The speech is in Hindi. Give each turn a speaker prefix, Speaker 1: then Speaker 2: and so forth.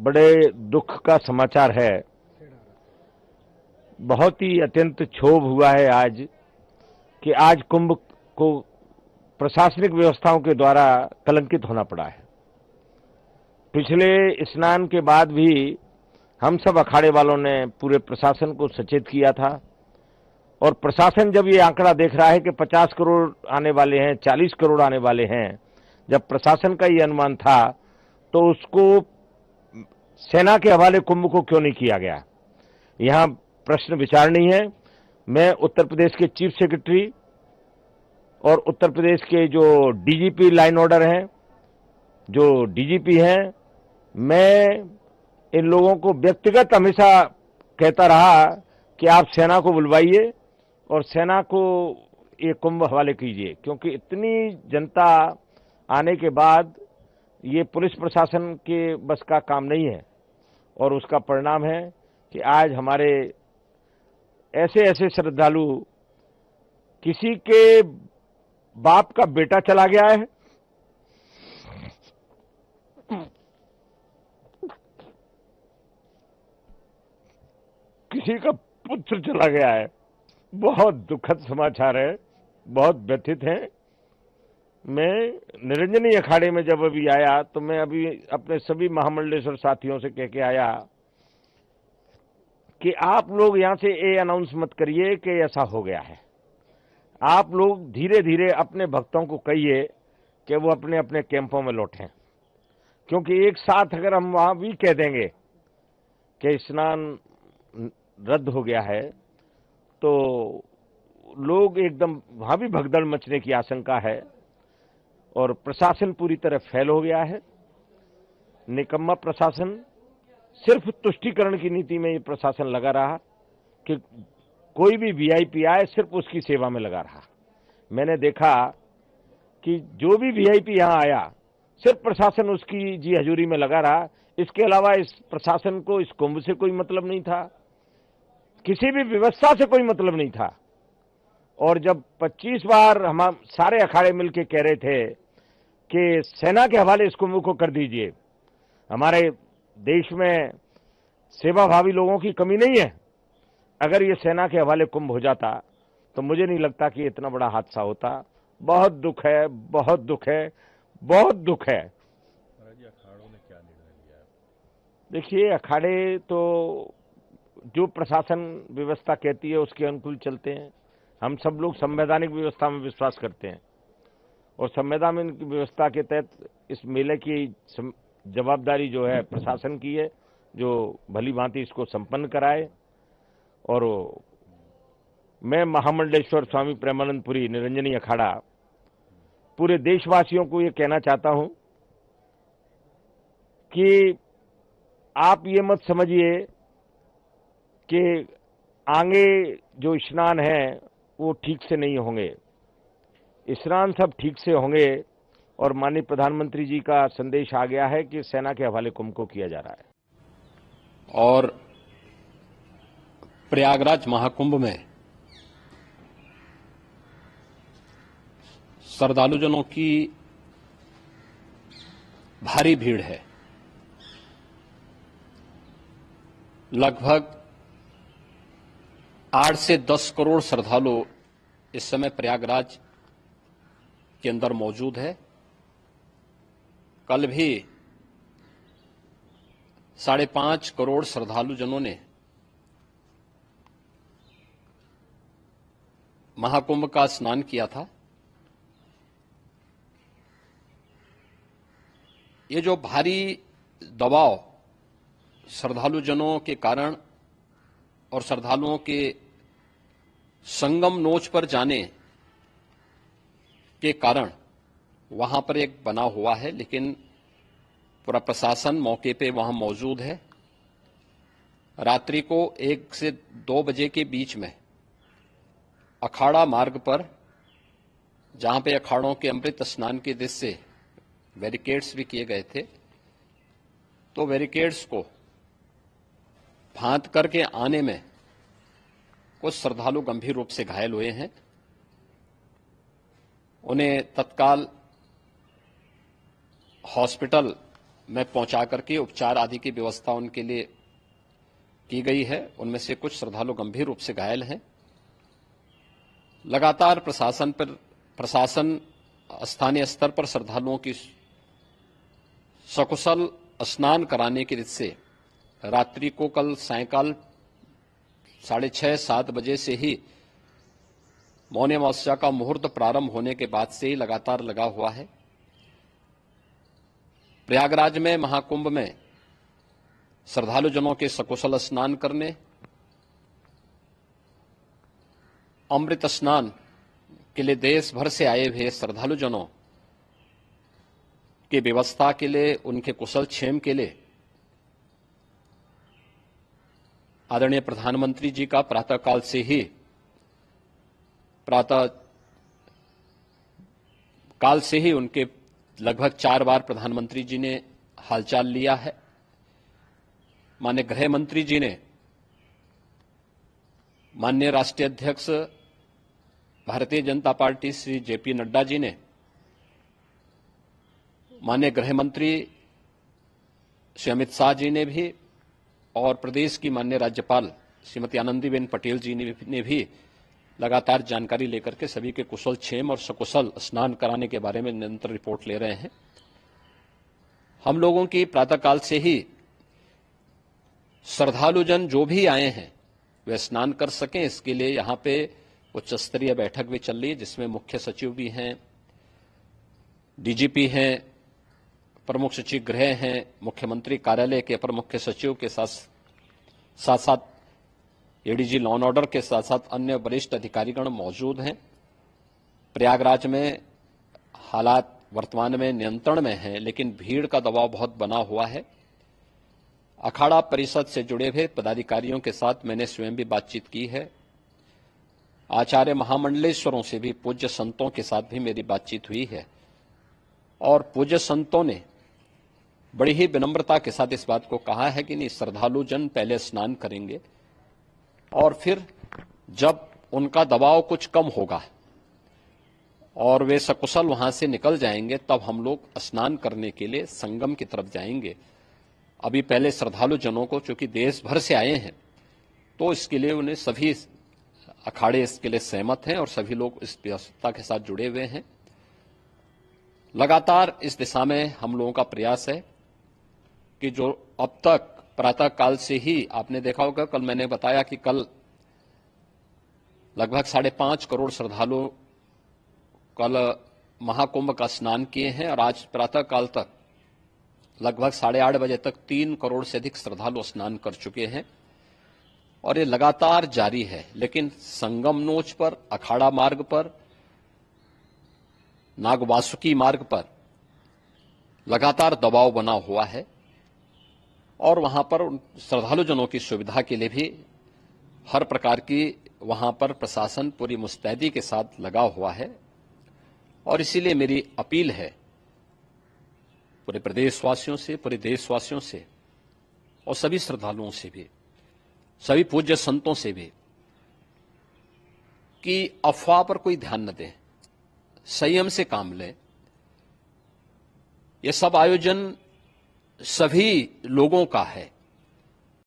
Speaker 1: बड़े दुख का समाचार है। बहुत ही अत्यंत क्षोभ हुआ है आज कि आज कुंभ को प्रशासनिक व्यवस्थाओं के द्वारा कलंकित होना पड़ा है। पिछले स्नान के बाद भी हम सब अखाड़े वालों ने पूरे प्रशासन को सचेत किया था और प्रशासन जब ये आंकड़ा देख रहा है कि 50 करोड़ आने वाले हैं, 40 करोड़ आने वाले हैं, जब प्रशासन का ये अनुमान था तो उसको सेना के हवाले कुंभ को क्यों नहीं किया गया। यहां प्रश्न विचारणीय है। मैं उत्तर प्रदेश के चीफ सेक्रेटरी और उत्तर प्रदेश के जो डीजीपी लाइन ऑर्डर हैं, जो डीजीपी हैं, मैं इन लोगों को व्यक्तिगत हमेशा कहता रहा कि आप सेना को बुलवाइए और सेना को ये कुंभ हवाले कीजिए, क्योंकि इतनी जनता आने के बाद ये पुलिस प्रशासन के बस का काम नहीं है। और उसका परिणाम है कि आज हमारे ऐसे ऐसे श्रद्धालु, किसी के बाप का बेटा चला गया है, किसी का पुत्र चला गया है। बहुत दुखद समाचार है, बहुत व्यथित हैं। मैं निरंजनी अखाड़े में जब अभी आया तो मैं अभी अपने सभी महामंडलेश्वर साथियों से कह के आया कि आप लोग यहां से ये अनाउंस मत करिए कि ऐसा हो गया है। आप लोग धीरे धीरे अपने भक्तों को कहिए कि वो अपने अपने कैंपों में लौटें, क्योंकि एक साथ अगर हम वहां भी कह देंगे कि स्नान रद्द हो गया है तो लोग एकदम वहां भी भगदड़ मचने की आशंका है और प्रशासन पूरी तरह फेल हो गया है। निकम्मा प्रशासन, सिर्फ तुष्टीकरण की नीति में ये प्रशासन लगा रहा कि कोई भी वीआईपी आए सिर्फ उसकी सेवा में लगा रहा। मैंने देखा कि जो भी वीआईपी यहां आया सिर्फ प्रशासन उसकी जी हजूरी में लगा रहा। इसके अलावा इस प्रशासन को इस कुंभ से कोई मतलब नहीं था, किसी भी व्यवस्था से कोई मतलब नहीं था। और जब 25 बार हम सारे अखाड़े मिलकर कह रहे थे कि सेना के हवाले इस कुंभ को कर दीजिए, हमारे देश में सेवाभावी लोगों की कमी नहीं है, अगर ये सेना के हवाले कुंभ हो जाता तो मुझे नहीं लगता कि इतना बड़ा हादसा होता। बहुत दुख है, बहुत दुख है, बहुत दुख है।
Speaker 2: अखाड़ों ने क्या निर्णय लिया?
Speaker 1: देखिए, अखाड़े तो जो प्रशासन व्यवस्था कहती है उसके अनुकूल चलते हैं। हम सब लोग संवैधानिक व्यवस्था में विश्वास करते हैं और संवैधानिक व्यवस्था के तहत इस मेले की जवाबदारी जो है प्रशासन की है, जो भली भांति इसको संपन्न कराए। और मैं महामंडलेश्वर स्वामी प्रेमानंदपुरी निरंजनी अखाड़ा पूरे देशवासियों को ये कहना चाहता हूं कि आप ये मत समझिए कि आगे जो स्नान है वो ठीक से नहीं होंगे। स्नान सब ठीक से होंगे और माननीय प्रधानमंत्री जी का संदेश आ गया है कि सेना के हवाले कुंभ को किया जा रहा है।
Speaker 3: और प्रयागराज महाकुंभ में श्रद्धालुजनों की भारी भीड़ है। लगभग 8 से 10 करोड़ श्रद्धालु इस समय प्रयागराज के अंदर मौजूद है। कल भी 5.5 करोड़ श्रद्धालुजनों ने महाकुंभ का स्नान किया था। ये जो भारी दबाव श्रद्धालुजनों के कारण और श्रद्धालुओं के संगम नोच पर जाने के कारण वहां पर एक बना हुआ है, लेकिन पूरा प्रशासन मौके पे वहां मौजूद है। रात्रि को 1 से 2 बजे के बीच में अखाड़ा मार्ग पर, जहां पे अखाड़ों के अमृत स्नान के दृश्य से बैरिकेड्स भी किए गए थे, तो बैरिकेड्स को फांद करके आने में कुछ श्रद्धालु गंभीर रूप से घायल हुए हैं। उन्हें तत्काल हॉस्पिटल में पहुंचा करके उपचार आदि की व्यवस्था उनके लिए की गई है। उनमें से कुछ श्रद्धालु गंभीर रूप से घायल हैं। लगातार प्रशासन स्थानीय स्तर पर श्रद्धालुओं की सकुशल स्नान कराने की रीत से रात्रि को कल सायंकाल 6:30-7 बजे से ही मौनी अमावस्या का मुहूर्त प्रारंभ होने के बाद से ही लगातार लगा हुआ है। प्रयागराज में महाकुंभ में श्रद्धालु जनों के सकुशल स्नान करने, अमृत स्नान के लिए देश भर से आए हुए श्रद्धालु जनों की व्यवस्था के लिए, उनके कुशल क्षेम के लिए आदरणीय प्रधानमंत्री जी का प्रातःकाल से ही उनके लगभग 4 बार प्रधानमंत्री जी ने हालचाल लिया है। माननीय गृह मंत्री जी ने, माननीय राष्ट्रीय अध्यक्ष भारतीय जनता पार्टी श्री जेपी नड्डा जी ने, माननीय गृह मंत्री श्री अमित शाह जी ने भी और प्रदेश की माननीय राज्यपाल श्रीमती आनंदीबेन पटेल जी ने भी लगातार जानकारी लेकर के सभी के कुशल क्षेम और सकुशल स्नान कराने के बारे में निरंतर रिपोर्ट ले रहे हैं। हम लोगों की प्रातःकाल से ही श्रद्धालुजन जो भी आए हैं वे स्नान कर सकें, इसके लिए यहां पे उच्च स्तरीय बैठक भी चल रही है, जिसमें मुख्य सचिव भी हैं, डीजीपी हैं, प्रमुख सचिव गृह हैं, मुख्यमंत्री कार्यालय के अपर मुख्य सचिव के साथ साथ एडीजी लॉ एंड ऑर्डर के साथ साथ अन्य वरिष्ठ अधिकारीगण मौजूद हैं। प्रयागराज में हालात वर्तमान में नियंत्रण में हैं, लेकिन भीड़ का दबाव बहुत बना हुआ है। अखाड़ा परिषद से जुड़े हुए पदाधिकारियों के साथ मैंने स्वयं भी बातचीत की है। आचार्य महामंडलेश्वरों से भी, पूज्य संतों के साथ भी मेरी बातचीत हुई है और पूज्य संतों ने बड़ी ही विनम्रता के साथ इस बात को कहा है कि नहीं, श्रद्धालु जन पहले स्नान करेंगे और फिर जब उनका दबाव कुछ कम होगा और वे सकुशल वहां से निकल जाएंगे, तब हम लोग स्नान करने के लिए संगम की तरफ जाएंगे। अभी पहले श्रद्धालु जनों को, चूंकि देश भर से आए हैं, तो इसके लिए उन्हें सभी अखाड़े इसके लिए सहमत हैं और सभी लोग इस व्यवस्था के साथ जुड़े हुए हैं। लगातार इस दिशा में हम लोगों का प्रयास है कि जो अब तक प्रातःकाल से ही आपने देखा होगा, कल मैंने बताया कि कल लगभग 5.5 करोड़ श्रद्धालु कल महाकुंभ का स्नान किए हैं और आज प्रातःकाल तक लगभग 8:30 बजे तक 3 करोड़ से अधिक श्रद्धालु स्नान कर चुके हैं और ये लगातार जारी है। लेकिन संगम नोच पर, अखाड़ा मार्ग पर, नागवासुकी मार्ग पर लगातार दबाव बना हुआ है और वहां पर श्रद्धालु जनों की सुविधा के लिए भी हर प्रकार की वहां पर प्रशासन पूरी मुस्तैदी के साथ लगा हुआ है। और इसीलिए मेरी अपील है पूरे प्रदेशवासियों से, पूरे देशवासियों से और सभी श्रद्धालुओं से भी, सभी पूज्य संतों से भी कि अफवाह पर कोई ध्यान न दें, संयम से काम लें। यह सब आयोजन सभी लोगों का है,